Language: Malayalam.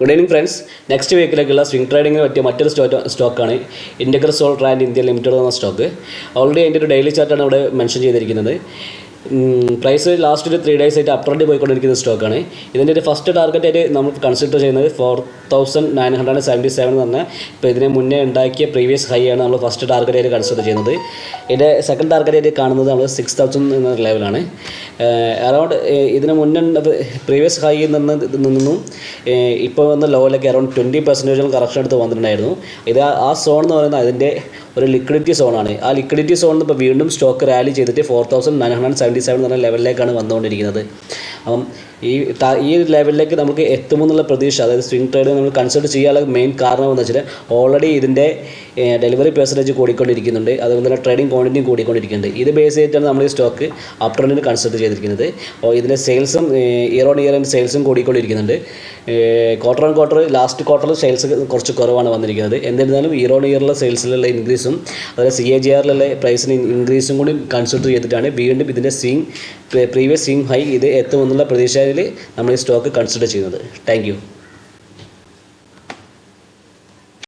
Good evening friends. നെക്സ്റ്റ് വീക്കിലേക്കുള്ള സ്വിംഗ് ട്രേഡിങ്ങിന് പറ്റിയ മറ്റൊരു സ്റ്റോക്കാണ് Integral Soul Trend India Limited എന്ന സ്റ്റോക്ക്. ഓൾറെഡി അതിൻ്റെ ഒരു ഡെയിലി ചാർട്ടാണ് ഇവിടെ മെൻഷൻ ചെയ്തിരിക്കുന്നത്. പ്രൈസ് ലാസ്റ്റ് ഒരു 3 days ആയിട്ട് അപ് ട്രെൻഡ് പോയിക്കൊണ്ടിരിക്കുന്ന സ്റ്റോക്കാണ്. ഇതിൻ്റെ ഒരു ഫസ്റ്റ് ടാർഗറ്റ് ആയിട്ട് നമ്മൾ കൺസിഡർ ചെയ്യുന്നത് 4977 എന്ന് പറഞ്ഞാൽ ഇപ്പോൾ ഇതിനെ മുന്നേ ഉണ്ടാക്കിയ പ്രീവിയസ് ഹൈ ആണ് നമ്മൾ ഫസ്റ്റ് ടാർഗറ്റ് ആയിട്ട് കൺസിഡർ ചെയ്യുന്നത്. ഇതിൻ്റെ സെക്കൻഡ് ടാർഗറ്റ് ആയിട്ട് കാണുന്നത് നമ്മൾ 6000 എന്ന ലെവലാണ്. അറൗണ്ട് ഇതിന് മുന്നേ പ്രീവിയസ് ഹൈയിൽ നിന്നും ഇപ്പോൾ വന്ന ലോയിലൊക്കെ അറൗണ്ട് 20% കറക്ഷൻ എടുത്ത് വന്നിട്ടുണ്ടായിരുന്നു. ഇത് ആ സോൺ എന്ന് പറയുന്നത് അതിൻ്റെ ഒരു ലിക്വിഡിറ്റി സോണാണ്. ആ ലിക്വിഡിറ്റി സോണിൽ ഇപ്പോൾ വീണ്ടും സ്റ്റോക്ക് റാലി ചെയ്തിട്ട് 4977 എന്ന് പറഞ്ഞ ലെവലിലേക്കാണ് വന്നുകൊണ്ടിരിക്കുന്നത്. അപ്പം ഈ ലെവലിലേക്ക് നമുക്ക് എത്തുമെന്നുള്ള പ്രതീക്ഷ, അതായത് സ്വിംഗ് ട്രേഡ് നമ്മൾ കൺസിഡർ ചെയ്യാനുള്ള മെയിൻ കാരണം എന്ന് വെച്ചാൽ ഓൾറെഡി ഇതിൻ്റെ ഡെലിവറി പെർസെൻറ്റേജ് കൂടിക്കൊണ്ടിരിക്കുന്നുണ്ട്, അതുപോലെ തന്നെ ട്രേഡിംഗ് ക്വാണ്ടിറ്റിയും കൂടിക്കൊണ്ടിരിക്കുന്നുണ്ട്. ഇത് ബേസ് ചെയ്തിട്ടാണ് നമ്മൾ ഈ സ്റ്റോക്ക് അപ് ട്രെൻഡിന് കൺസിഡർ ചെയ്തിരിക്കുന്നത്. അപ്പോൾ ഇതിൻ്റെ സെയിൽസും ഇയർ ഓൺ ഇയർ സെയിൽസും കൂടിക്കൊണ്ടിരിക്കുന്നുണ്ട്. ക്വാർട്ടർ ഓൺ ക്വാർട്ടർ ലാസ്റ്റ് ക്വാർട്ടറിൽ സെയിൽസ് കുറച്ച് കുറവാണ് വന്നിരിക്കുന്നത്. എന്നിരുന്നാലും ഇയർ ഓൺ ഇയറിലെ സെയിൽസിലുള്ള ഇൻക്രീസും അതുപോലെ CAGRലുള്ള പ്രൈസിന് ഇൻക്രീസും കൂടി കൺസിഡർ ചെയ്തിട്ടാണ് വീണ്ടും ഇതിൻ്റെ പ്രീവിയസ് സ്വിംഗ് ഹൈ ഇത് എത്തുമെന്നുള്ള പ്രതീക്ഷയിൽ നമ്മൾ ഈ സ്റ്റോക്ക് കൺസിഡർ ചെയ്യുന്നത്. Thank you.